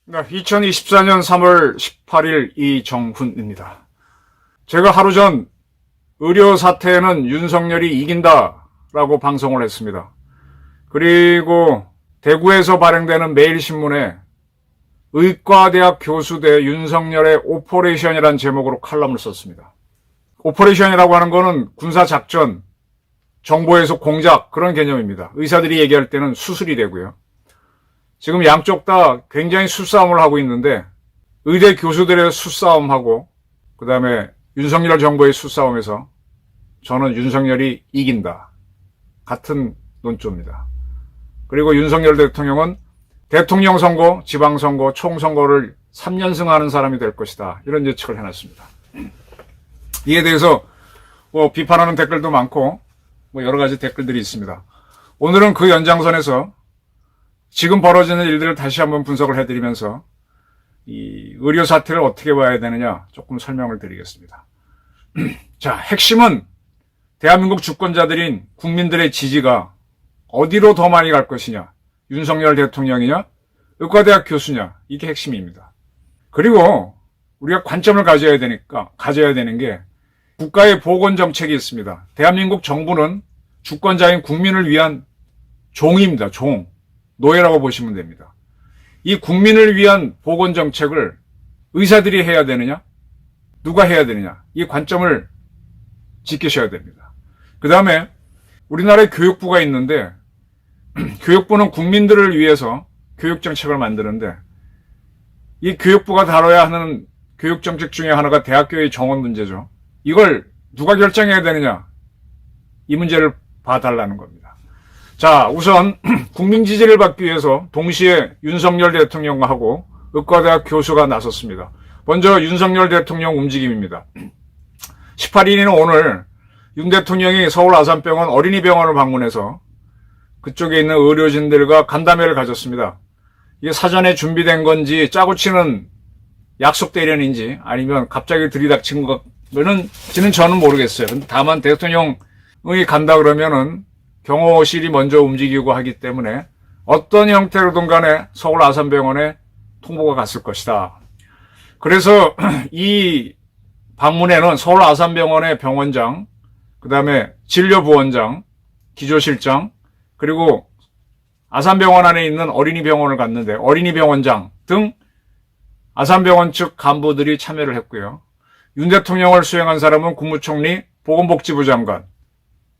네, 2024년 3월 18일 이정훈입니다. 제가 하루 전 의료 사태에는 윤석열이 이긴다라고 방송을 했습니다. 그리고 대구에서 발행되는 매일신문에 의과대학 교수대 윤석열의 오퍼레이션이라는 제목으로 칼럼을 썼습니다. 오퍼레이션이라고 하는 거는 군사작전, 정보에서 공작 그런 개념입니다. 의사들이 얘기할 때는 수술이 되고요. 지금 양쪽 다 굉장히 수싸움을 하고 있는데 의대 교수들의 수싸움하고 그 다음에 윤석열 정부의 수싸움에서 저는 윤석열이 이긴다. 같은 논조입니다. 그리고 윤석열 대통령은 대통령 선거, 지방선거, 총선거를 3연승하는 사람이 될 것이다. 이런 예측을 해놨습니다. 이에 대해서 비판하는 댓글도 많고 여러 가지 댓글들이 있습니다. 오늘은 그 연장선에서 지금 벌어지는 일들을 다시 한번 분석을 해드리면서 이 의료 사태를 어떻게 봐야 되느냐 조금 설명을 드리겠습니다. 자, 핵심은 대한민국 주권자들인 국민들의 지지가 어디로 더 많이 갈 것이냐, 윤석열 대통령이냐, 의과대학 교수냐, 이게 핵심입니다. 그리고 우리가 관점을 가져야 되는 게 국가의 보건정책이 있습니다. 대한민국 정부는 주권자인 국민을 위한 종입니다. 종. 노예라고 보시면 됩니다. 이 국민을 위한 보건정책을 의사들이 해야 되느냐? 누가 해야 되느냐? 이 관점을 지키셔야 됩니다. 그 다음에 우리나라에 교육부가 있는데 교육부는 국민들을 위해서 교육정책을 만드는데 이 교육부가 다뤄야 하는 교육정책 중에 하나가 대학교의 정원 문제죠. 이걸 누가 결정해야 되느냐? 이 문제를 봐달라는 겁니다. 자, 우선 국민 지지를 받기 위해서 동시에 윤석열 대통령하고 의과대학 교수가 나섰습니다. 먼저 윤석열 대통령 움직임입니다. 18일인 오늘 윤 대통령이 서울 아산병원 어린이병원을 방문해서 그쪽에 있는 의료진들과 간담회를 가졌습니다. 이게 사전에 준비된 건지 짜고 치는 약속 대련인지 아니면 갑자기 들이닥친 거는지는 저는 모르겠어요. 다만 대통령이 간다 그러면은 경호실이 먼저 움직이고 하기 때문에 어떤 형태로든 간에 서울 아산병원에 통보가 갔을 것이다. 그래서 이 방문에는 서울 아산병원의 병원장, 그 다음에 진료부원장, 기조실장, 그리고 아산병원 안에 있는 어린이병원을 갔는데 어린이병원장 등 아산병원 측 간부들이 참여를 했고요. 윤 대통령을 수행한 사람은 국무총리, 보건복지부 장관,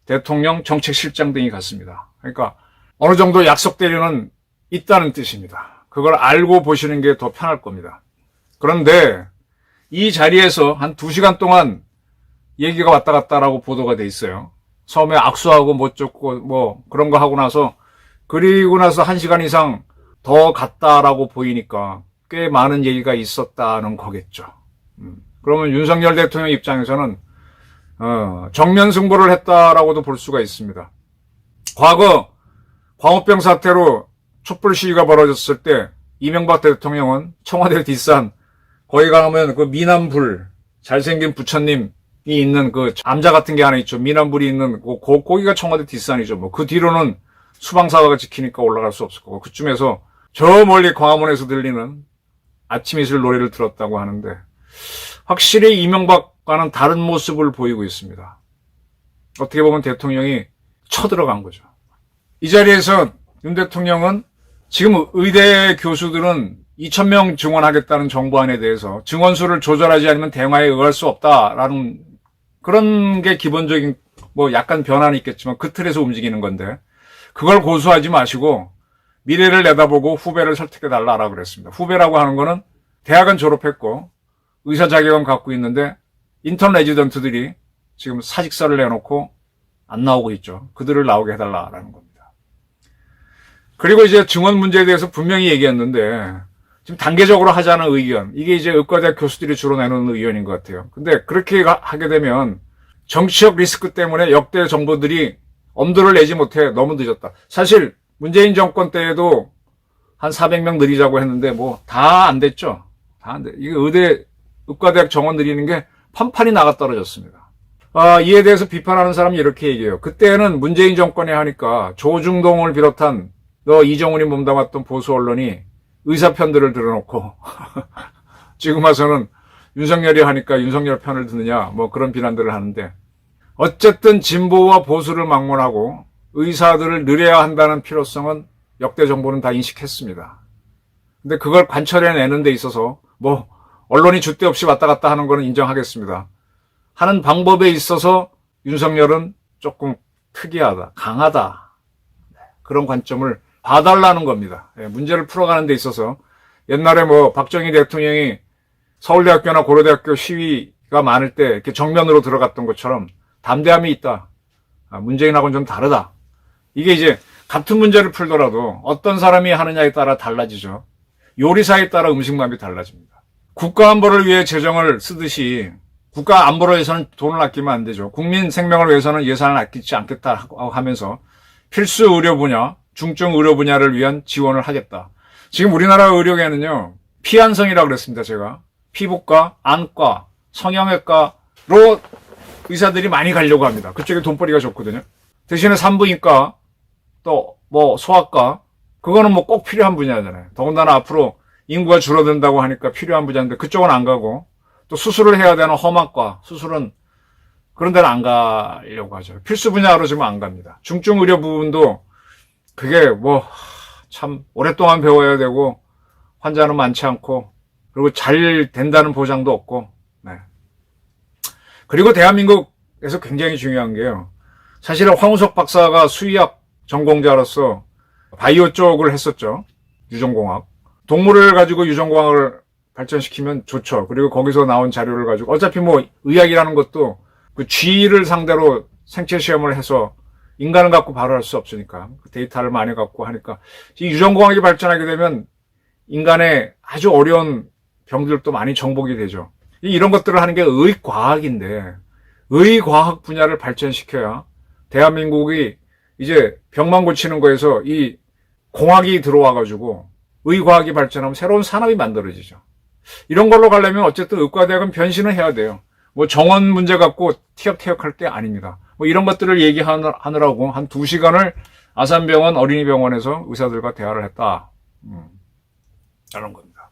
대통령 정책실장 등이 갔습니다. 그러니까 어느 정도 약속 대련은 있다는 뜻입니다. 그걸 알고 보시는 게 더 편할 겁니다. 그런데 이 자리에서 한 2시간 동안 얘기가 왔다 갔다라고 보도가 돼 있어요. 처음에 악수하고 뭐 어쩌고 뭐 그런 거 하고 나서 그리고 나서 1시간 이상 더 갔다라고 보이니까 꽤 많은 얘기가 있었다는 거겠죠. 그러면 윤석열 대통령 입장에서는 정면 승부를 했다라고도 볼 수가 있습니다. 과거 광우병 사태로 촛불 시위가 벌어졌을 때 이명박 대통령은 청와대 뒷산 거기 가면 그 미남불 잘생긴 부처님이 있는 그 암자 같은 게 하나 있죠. 미남불이 있는 거기가 청와대 뒷산이죠. 뭐 그 뒤로는 수방사가 지키니까 올라갈 수 없을 거고 그쯤에서 저 멀리 광화문에서 들리는 아침 이슬 노래를 들었다고 하는데 확실히 이명박과는 다른 모습을 보이고 있습니다. 어떻게 보면 대통령이 쳐들어간 거죠. 이 자리에서 윤 대통령은 지금 의대 교수들은 2,000명 증원하겠다는 정부안에 대해서 증원수를 조절하지 않으면 대응하에 응할 수 없다라는 그런 게 기본적인 뭐 약간 변화는 있겠지만 그 틀에서 움직이는 건데 그걸 고수하지 마시고 미래를 내다보고 후배를 설득해달라고 그랬습니다. 후배라고 하는 거는 대학은 졸업했고 의사 자격은 갖고 있는데 인턴 레지던트들이 지금 사직서를 내놓고 안 나오고 있죠. 그들을 나오게 해달라라는 겁니다. 그리고 이제 증원 문제에 대해서 분명히 얘기했는데 지금 단계적으로 하자는 의견, 이게 이제 의과대학 교수들이 주로 내놓는 의견인 것 같아요. 근데 그렇게 하게 되면 정치적 리스크 때문에 역대 정부들이 엄두를 내지 못해 너무 늦었다. 사실 문재인 정권 때에도 한 400명 늘리자고 했는데 뭐 다 안 됐죠. 다 안 돼. 이게 의과대학 정원 늘리는 게 판판이 나가 떨어졌습니다. 이에 대해서 비판하는 사람이 이렇게 얘기해요. 그때는 문재인 정권이 하니까 조중동을 비롯한 이정훈이 몸담았던 보수 언론이 의사 편들을 들어놓고 지금 와서는 윤석열이 하니까 윤석열 편을 드느냐 뭐 그런 비난들을 하는데, 어쨌든 진보와 보수를 막론하고 의사들을 늘려야 한다는 필요성은 역대 정부는 다 인식했습니다. 근데 그걸 관철해내는 데 있어서 뭐 언론이 줏대 없이 왔다 갔다 하는 거는 인정하겠습니다. 하는 방법에 있어서 윤석열은 조금 특이하다, 강하다, 그런 관점을 봐달라는 겁니다. 문제를 풀어가는 데 있어서 옛날에 뭐 박정희 대통령이 서울대학교나 고려대학교 시위가 많을 때 이렇게 정면으로 들어갔던 것처럼 담대함이 있다. 문재인하고는 좀 다르다. 이게 이제 같은 문제를 풀더라도 어떤 사람이 하느냐에 따라 달라지죠. 요리사에 따라 음식맛이 달라집니다. 국가 안보를 위해 재정을 쓰듯이 국가 안보를 위해서는 돈을 아끼면 안 되죠. 국민 생명을 위해서는 예산을 아끼지 않겠다 하면서 필수 의료 분야, 중증 의료 분야를 위한 지원을 하겠다. 지금 우리나라 의료계는요, 피한성이라고 그랬습니다, 제가. 피부과, 안과, 성형외과로 의사들이 많이 가려고 합니다. 그쪽에 돈벌이가 좋거든요. 대신에 산부인과, 또 뭐 소아과, 그거는 뭐 꼭 필요한 분야잖아요. 더군다나 앞으로 인구가 줄어든다고 하니까 필요한 분야인데 그쪽은 안 가고, 또 수술을 해야 되는 험학과, 수술은 그런 데는 안 가려고 하죠. 필수 분야로 지금 안 갑니다. 중증 의료 부분도 그게 뭐 참 오랫동안 배워야 되고 환자는 많지 않고 그리고 잘 된다는 보장도 없고, 네. 그리고 대한민국에서 굉장히 중요한 게요. 사실은 황우석 박사가 수의학 전공자로서 바이오 쪽을 했었죠. 유전공학. 동물을 가지고 유전공학을 발전시키면 좋죠. 그리고 거기서 나온 자료를 가지고 어차피 뭐 의학이라는 것도 그 쥐를 상대로 생체 시험을 해서 인간을 갖고 바로 할 수 없으니까 그 데이터를 많이 갖고 하니까 이 유전공학이 발전하게 되면 인간의 아주 어려운 병들도 많이 정복이 되죠. 이런 것들을 하는 게 의과학인데 의과학 분야를 발전시켜야 대한민국이 이제 병만 고치는 거에서 이 공학이 들어와가지고 의과학이 발전하면 새로운 산업이 만들어지죠. 이런 걸로 가려면 어쨌든 의과대학은 변신을 해야 돼요. 뭐 정원 문제 갖고 티격태격할 게 아닙니다. 뭐 이런 것들을 얘기하느라고 한 2시간을 아산병원 어린이병원에서 의사들과 대화를 했다. 이런 겁니다.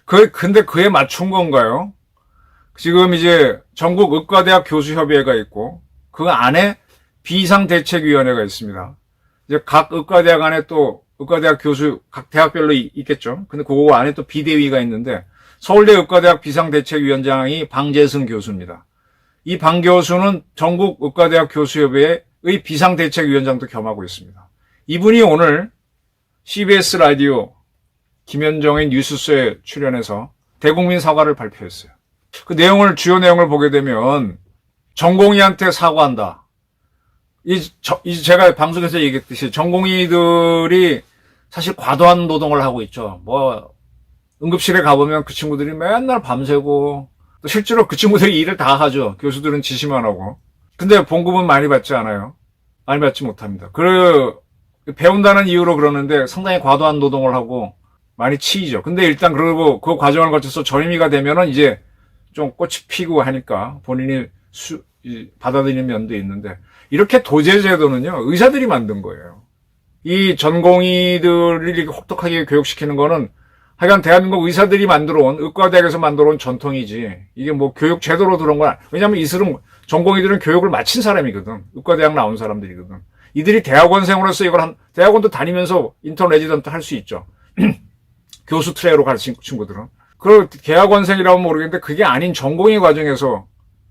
근데 그에 맞춘 건가요? 지금 이제 전국 의과대학 교수협의회가 있고 그 안에 비상대책위원회가 있습니다. 이제 각 의과대학 안에 또 의과대학 교수 각 대학별로 있겠죠. 근데 그 안에 또 비대위가 있는데 서울대 의과대학 비상대책위원장이 방재승 교수입니다. 이 방 교수는 전국 의과대학 교수협의회의 비상대책위원장도 겸하고 있습니다. 이분이 오늘 CBS 라디오 김현정의 뉴스쇼에 출연해서 대국민 사과를 발표했어요. 그 내용을, 주요 내용을 보게 되면 전공의한테 사과한다. 제가 방송에서 얘기했듯이 전공의들이 사실 과도한 노동을 하고 있죠. 뭐 응급실에 가보면 그 친구들이 맨날 밤새고 또 실제로 그 친구들이 일을 다 하죠. 교수들은 지시만 하고. 근데 봉급은 많이 받지 않아요. 많이 받지 못합니다. 배운다는 이유로 그러는데 상당히 과도한 노동을 하고 많이 치이죠. 근데 일단 그러고 그 과정을 거쳐서 전임의가 되면은 이제 좀 꽃이 피고 하니까 본인이 받아들이는 면도 있는데, 이렇게 도제제도는요, 의사들이 만든 거예요. 이 전공의들을 이렇게 혹독하게 교육시키는 거는 하여간 대한민국 의사들이 만들어온, 의과대학에서 만들어온 전통이지, 이게 뭐 교육 제도로 들어온 건 왜냐면 이들은, 전공의들은 교육을 마친 사람이거든. 의과대학 나온 사람들이거든. 이들이 대학원생으로서 대학원도 다니면서 인턴 레지던트 할 수 있죠. 교수 트랙으로 갈 친구들은. 그 대학원생이라면 모르겠는데 그게 아닌 전공의 과정에서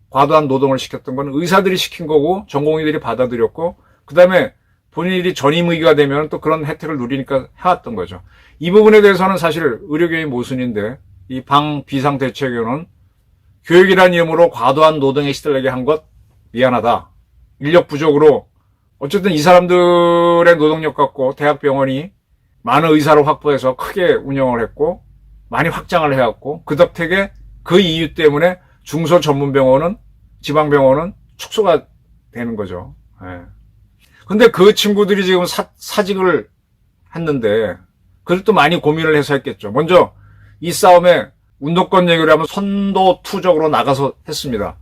과도한 노동을 시켰던 건 의사들이 시킨 거고 전공의들이 받아들였고, 그 다음에 본인들이 전임의가 되면 또 그런 혜택을 누리니까 해왔던 거죠. 이 부분에 대해서는 사실 의료계의 모순인데, 이 비상대책위원회는 교육이라는 이름으로 과도한 노동에 시달리게 한 것 미안하다. 인력 부족으로 어쨌든 이 사람들의 노동력 갖고 대학병원이 많은 의사를 확보해서 크게 운영을 했고 많이 확장을 해왔고, 그 덕택에 그 이유 때문에 중소전문병원은, 지방병원은 축소가 되는 거죠. 예. 근데 그 친구들이 지금 사직을 했는데 그들도 많이 고민을 해서 했겠죠. 먼저 이 싸움에 운동권 얘기를 하면 선도투적으로 나가서 했습니다.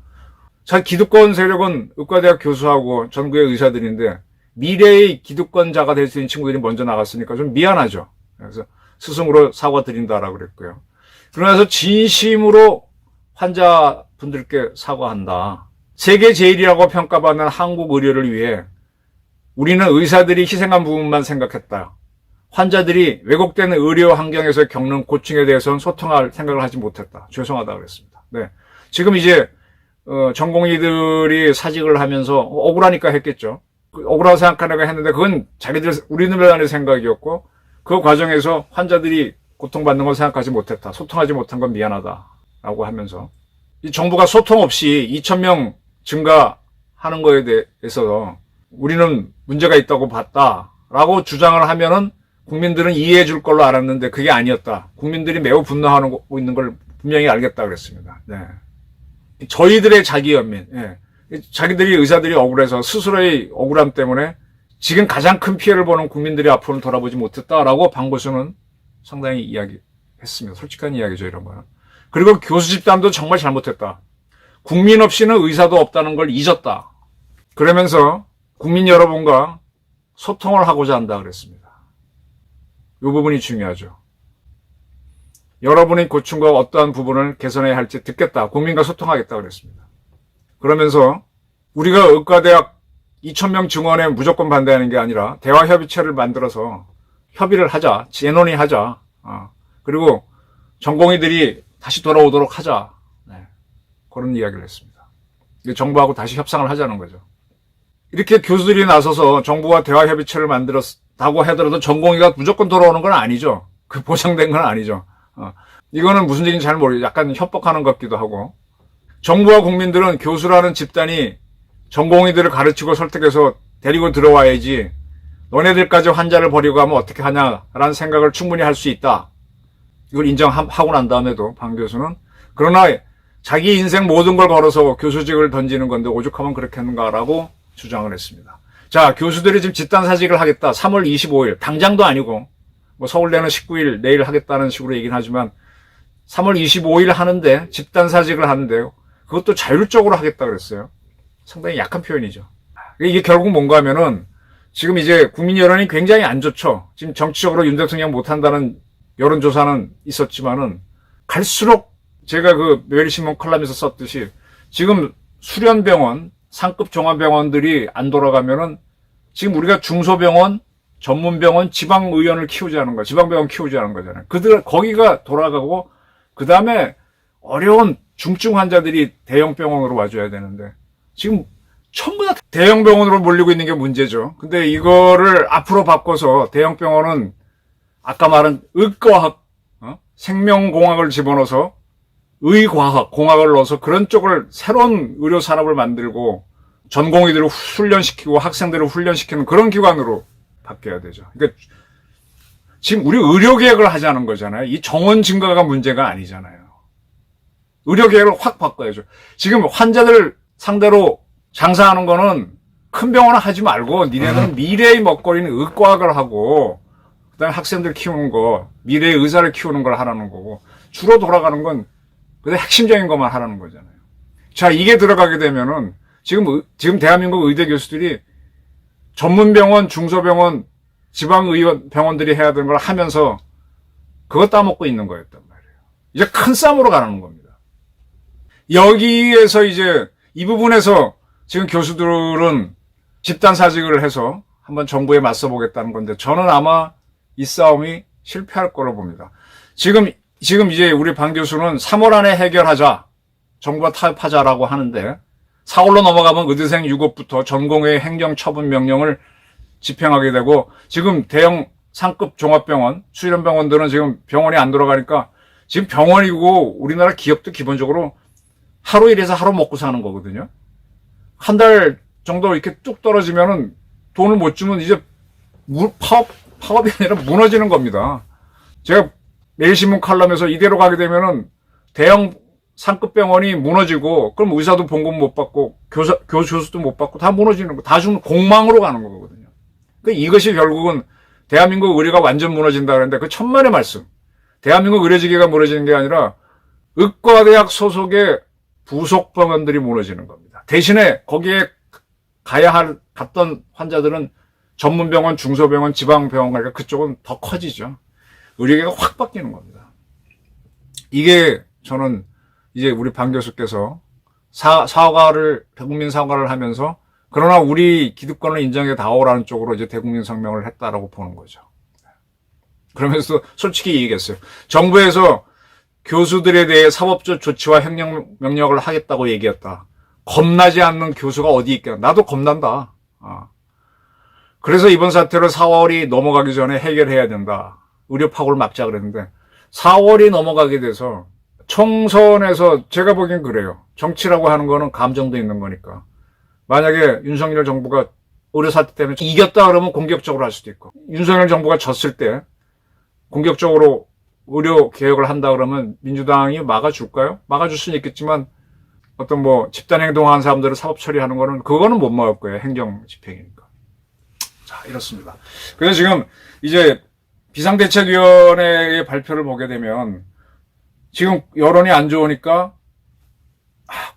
자, 기득권 세력은 의과대학 교수하고 전국의 의사들인데 미래의 기득권자가 될 수 있는 친구들이 먼저 나갔으니까 좀 미안하죠. 그래서 스승으로 사과드린다라고 그랬고요. 그러면서 진심으로 환자분들께 사과한다. 세계 제일이라고 평가받는 한국 의료를 위해 우리는 의사들이 희생한 부분만 생각했다. 환자들이 왜곡된 의료 환경에서 겪는 고충에 대해서는 소통할 생각을 하지 못했다. 죄송하다 그랬습니다. 네. 지금 이제 전공의들이 사직을 하면서 억울하니까 했겠죠. 억울하다고 생각하니까 했는데 그건 우리들만의 생각이었고 그 과정에서 환자들이 고통받는 걸 생각하지 못했다. 소통하지 못한 건 미안하다라고 하면서 이 정부가 소통 없이 2,000명 증가하는 거에 대해서 우리는 문제가 있다고 봤다라고 주장을 하면은 국민들은 이해해 줄 걸로 알았는데 그게 아니었다. 국민들이 매우 분노하고 있는 걸 분명히 알겠다 그랬습니다. 네. 저희들의 자기 연민, 예. 자기들이 의사들이 억울해서 스스로의 억울함 때문에 지금 가장 큰 피해를 보는 국민들이 앞으로는 돌아보지 못했다라고 방 교수는 상당히 이야기했습니다. 솔직한 이야기죠, 이런 거는. 그리고 교수 집단도 정말 잘못했다. 국민 없이는 의사도 없다는 걸 잊었다. 그러면서 국민 여러분과 소통을 하고자 한다 그랬습니다. 이 부분이 중요하죠. 여러분의 고충과 어떠한 부분을 개선해야 할지 듣겠다. 국민과 소통하겠다 그랬습니다. 그러면서 우리가 의과대학 2,000명 증원에 무조건 반대하는 게 아니라 대화협의체를 만들어서 협의를 하자. 재논의하자. 그리고 전공의들이 다시 돌아오도록 하자. 네. 그런 이야기를 했습니다. 정부하고 다시 협상을 하자는 거죠. 이렇게 교수들이 나서서 정부와 대화협의체를 만들었다고 하더라도 전공의가 무조건 돌아오는 건 아니죠. 그 보장된 건 아니죠. 이거는 무슨 얘기인지 잘 모르겠어요. 약간 협박하는 것 같기도 하고. 정부와 국민들은 교수라는 집단이 전공의들을 가르치고 설득해서 데리고 들어와야지 너네들까지 환자를 버리고 하면 어떻게 하냐라는 생각을 충분히 할 수 있다. 이걸 인정하고 난 다음에도 방 교수는 그러나 자기 인생 모든 걸 걸어서 교수직을 던지는 건데 오죽하면 그렇게 하는가라고 주장을 했습니다. 자, 교수들이 지금 집단사직을 하겠다. 3월 25일 당장도 아니고 뭐 서울대는 19일 내일 하겠다는 식으로 얘기는 하지만 3월 25일 하는데 집단사직을 하는데요. 그것도 자율적으로 하겠다 그랬어요. 상당히 약한 표현이죠. 이게 결국 뭔가 하면은 지금 이제 국민 여론이 굉장히 안 좋죠. 지금 정치적으로 윤 대통령 못한다는 여론조사는 있었지만은 갈수록 제가 그 매일신문 컬럼에서 썼듯이 지금 수련병원, 상급 종합병원들이 안 돌아가면은 지금 우리가 중소병원, 전문병원, 지방의원을 키우자는 거야. 지방병원 키우자는 거잖아요. 거기가 돌아가고 그 다음에 어려운 중증 환자들이 대형병원으로 와줘야 되는데 지금 전부 다 대형병원으로 몰리고 있는 게 문제죠. 근데 이거를 앞으로 바꿔서 대형병원은 아까 말한 의과학, 생명공학을 집어넣어서 의과학, 공학을 넣어서 그런 쪽을 새로운 의료산업을 만들고 전공의들을 훈련시키고 학생들을 훈련시키는 그런 기관으로 바뀌어야 되죠. 그러니까 지금 우리 의료계획을 하자는 거잖아요. 이 정원 증가가 문제가 아니잖아요. 의료계획을 확 바꿔야죠. 지금 환자들 상대로 장사하는 거는 큰 병원은 하지 말고 니네들은 미래의 먹거리는 의과학을 하고 그다음에 학생들 키우는 거, 미래의 의사를 키우는 걸 하라는 거고 주로 돌아가는 건 그냥 핵심적인 것만 하라는 거잖아요. 자, 이게 들어가게 되면은 지금 대한민국 의대 교수들이 전문병원, 중소병원, 지방의원 병원들이 해야 되는 걸 하면서 그거 따먹고 있는 거였단 말이에요. 이제 큰 싸움으로 가는 겁니다. 여기에서 이제 이 부분에서 지금 교수들은 집단사직을 해서 한번 정부에 맞서보겠다는 건데 저는 아마 이 싸움이 실패할 거로 봅니다. 지금 이제 우리 방 교수는 3월 안에 해결하자. 정부가 타협하자라고 하는데 4월로 넘어가면 의대생 6업부터 전공의 행정처분 명령을 집행하게 되고 지금 대형 상급 종합병원, 수련병원들은 지금 병원이 안 돌아가니까 지금 병원이고 우리나라 기업도 기본적으로 하루 일해서 하루 먹고 사는 거거든요. 한 달 정도 이렇게 뚝 떨어지면은 돈을 못 주면 이제 파업이 아니라 무너지는 겁니다. 제가 매일신문 칼럼에서 이대로 가게 되면은 대형 상급 병원이 무너지고 그럼 의사도 봉급 못 받고 교수도 못 받고 다 무너지는 거, 다 좀 공망으로 가는 거거든요. 이것이 결국은 대한민국 의료가 완전 무너진다 그랬는데 그 천만의 말씀. 대한민국 의료지계가 무너지는 게 아니라 의과대학 소속의 부속 병원들이 무너지는 겁니다. 대신에 거기에 갔던 환자들은 전문병원, 중소병원, 지방병원 가니까 그쪽은 더 커지죠. 의료계가 확 바뀌는 겁니다. 이게 저는 이제 우리 방 교수께서 대국민 사과를 하면서 그러나 우리 기득권을 인정해 다오라는 쪽으로 이제 대국민 성명을 했다라고 보는 거죠. 그러면서 솔직히 얘기했어요. 정부에서 교수들에 대해 사법적 조치와 행정명령을 하겠다고 얘기했다. 겁나지 않는 교수가 어디 있겠나. 나도 겁난다. 그래서 이번 사태를 4월이 넘어가기 전에 해결해야 된다. 의료 파고를 막자 그랬는데 4월이 넘어가게 돼서 총선에서 제가 보기엔 그래요. 정치라고 하는 거는 감정도 있는 거니까. 만약에 윤석열 정부가 의료 사태 때문에 이겼다 그러면 공격적으로 할 수도 있고 윤석열 정부가 졌을 때 공격적으로 의료 개혁을 한다 그러면 민주당이 막아줄까요? 막아줄 수는 있겠지만 어떤 뭐 집단행동하는 사람들을 사법 처리하는 거는 그거는 못 막을 거예요. 행정 집행이니까. 자, 이렇습니다. 그래서 지금 이제 비상대책위원회의 발표를 보게 되면 지금 여론이 안 좋으니까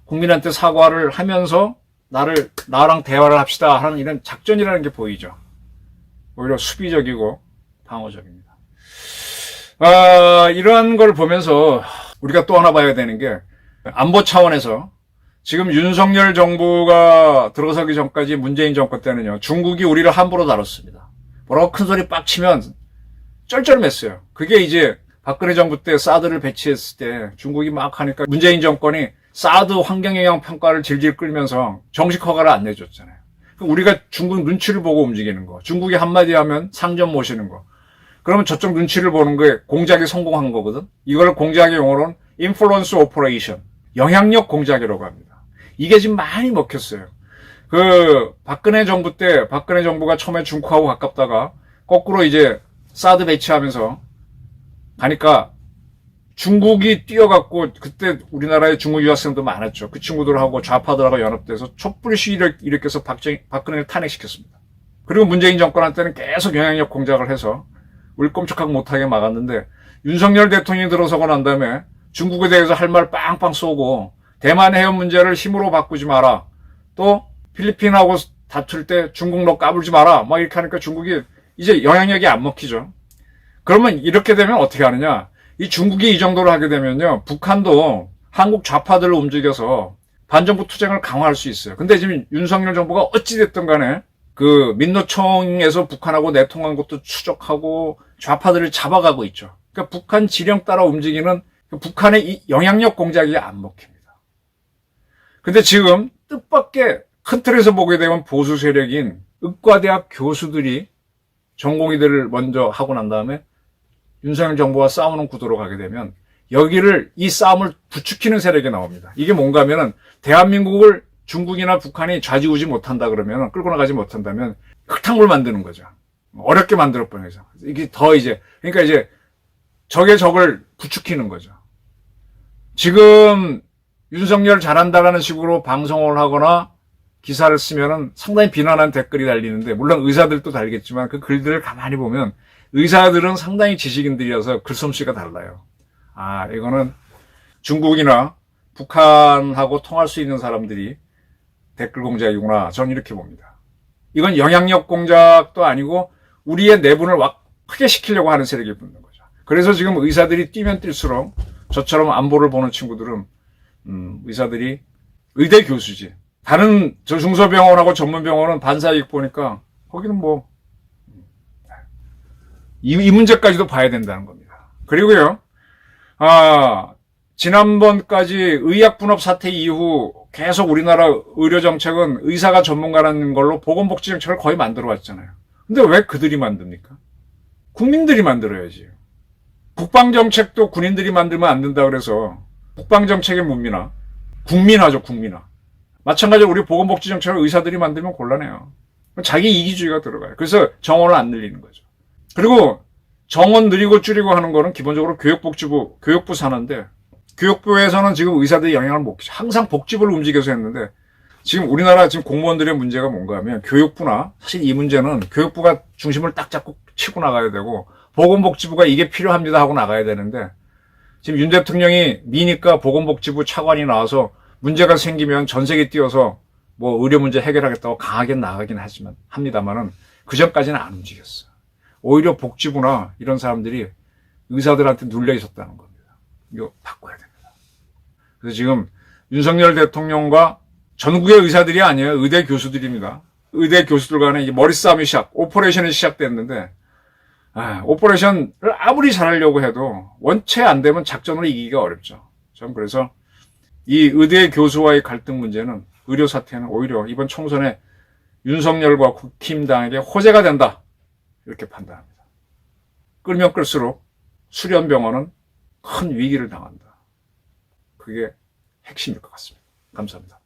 국민한테 사과를 하면서 나랑 대화를 합시다 하는 이런 작전이라는 게 보이죠. 오히려 수비적이고 방어적입니다. 이러한 걸 보면서 우리가 또 하나 봐야 되는 게 안보 차원에서 지금 윤석열 정부가 들어서기 전까지 문재인 정권 때는요. 중국이 우리를 함부로 다뤘습니다. 뭐라고 큰 소리 빡치면 쩔쩔맸어요. 그게 이제 박근혜 정부 때 사드를 배치했을 때 중국이 막 하니까 문재인 정권이 사드 환경영향 평가를 질질 끌면서 정식 허가를 안 내줬잖아요. 우리가 중국 눈치를 보고 움직이는 거. 중국이 한마디 하면 상점 모시는 거. 그러면 저쪽 눈치를 보는 거에 공작이 성공한 거거든. 이걸 공작의 용어로는 인플루언스 오퍼레이션, 영향력 공작이라고 합니다. 이게 지금 많이 먹혔어요. 박근혜 정부 때 박근혜 정부가 처음에 중국하고 가깝다가 거꾸로 이제 사드 배치하면서 가니까 중국이 뛰어갔고 그때 우리나라에 중국 유학생도 많았죠. 그 친구들하고 좌파들하고 연합돼서 촛불 시위를 일으켜서 박근혜를 탄핵시켰습니다. 그리고 문재인 정권한테는 계속 영향력 공작을 해서 우리 꼼짝하고 못하게 막았는데 윤석열 대통령이 들어서고 난 다음에 중국에 대해서 할 말 빵빵 쏘고 대만 해협 문제를 힘으로 바꾸지 마라. 또 필리핀하고 다툴 때 중국 너 까불지 마라. 막 이렇게 하니까 중국이 이제 영향력이 안 먹히죠. 그러면 이렇게 되면 어떻게 하느냐. 이 중국이 이 정도로 하게 되면요. 북한도 한국 좌파들을 움직여서 반정부 투쟁을 강화할 수 있어요. 근데 지금 윤석열 정부가 어찌됐든 간에 민노총에서 북한하고 내통한 것도 추적하고 좌파들을 잡아가고 있죠. 그러니까 북한 지령 따라 움직이는 북한의 이 영향력 공작이 안 먹힙니다. 근데 지금 뜻밖의 큰 틀에서 보게 되면 보수 세력인 의과대학 교수들이 전공의들을 먼저 하고 난 다음에 윤석열 정부와 싸우는 구도로 가게 되면 이 싸움을 부추기는 세력이 나옵니다. 이게 뭔가 하면은 대한민국을 중국이나 북한이 좌지우지 못한다 그러면 끌고 나가지 못한다면 흙탕물 만드는 거죠. 어렵게 만들어 버리죠. 이게 그러니까 이제 적의 적을 부추기는 거죠. 지금 윤석열 잘한다라는 식으로 방송을 하거나 기사를 쓰면은 상당히 비난한 댓글이 달리는데 물론 의사들도 달겠지만 그 글들을 가만히 보면 의사들은 상당히 지식인들이어서 글솜씨가 달라요. 이거는 중국이나 북한하고 통할 수 있는 사람들이 댓글 공작이구나. 저는 이렇게 봅니다. 이건 영향력 공작도 아니고 우리의 내분을 크게 시키려고 하는 세력이 붙는 거죠. 그래서 지금 의사들이 뛰면 뛸수록 저처럼 안보를 보는 친구들은 의사들이 의대 교수지. 다른 중소병원하고 전문병원은 반사이익 보니까 거기는 이 문제까지도 봐야 된다는 겁니다. 그리고요, 지난번까지 의약분업 사태 이후 계속 우리나라 의료정책은 의사가 전문가라는 걸로 보건복지정책을 거의 만들어 왔잖아요. 근데 왜 그들이 만듭니까? 국민들이 만들어야지. 국방정책도 군인들이 만들면 안 된다 그래서 국방정책의 문민화, 국민화죠, 국민화. 마찬가지로 우리 보건복지정책을 의사들이 만들면 곤란해요. 자기 이기주의가 들어가요. 그래서 정원을 안 늘리는 거죠. 그리고 정원 늘리고 줄이고 하는 거는 기본적으로 교육부 산하인데 교육부에서는 지금 의사들이 영향을 못 끼쳐. 항상 복지부를 움직여서 했는데 지금 우리나라 지금 공무원들의 문제가 뭔가 하면 교육부나 사실 이 문제는 교육부가 중심을 딱 잡고 치고 나가야 되고 보건복지부가 이게 필요합니다 하고 나가야 되는데 지금 윤 대통령이 미니까 보건복지부 차관이 나와서 문제가 생기면 전 세계 뛰어서 뭐 의료 문제 해결하겠다고 강하게 나가긴 하지만 합니다만은 그 전까지는 안 움직였어. 오히려 복지부나 이런 사람들이 의사들한테 눌려 있었다는 겁니다. 이거 바꿔야 됩니다. 그래서 지금 윤석열 대통령과 전국의 의사들이 아니에요. 의대 교수들입니다. 의대 교수들 간에 이제 머리싸움이 오퍼레이션이 시작됐는데, 오퍼레이션을 아무리 잘하려고 해도 원체 안 되면 작전으로 이기기가 어렵죠. 전 그래서 이 의대 교수와의 갈등 문제는, 의료 사태는 오히려 이번 총선에 윤석열과 국힘당에게 호재가 된다. 이렇게 판단합니다. 끌면 끌수록 수련병원은 큰 위기를 당한다. 그게 핵심일 것 같습니다. 감사합니다.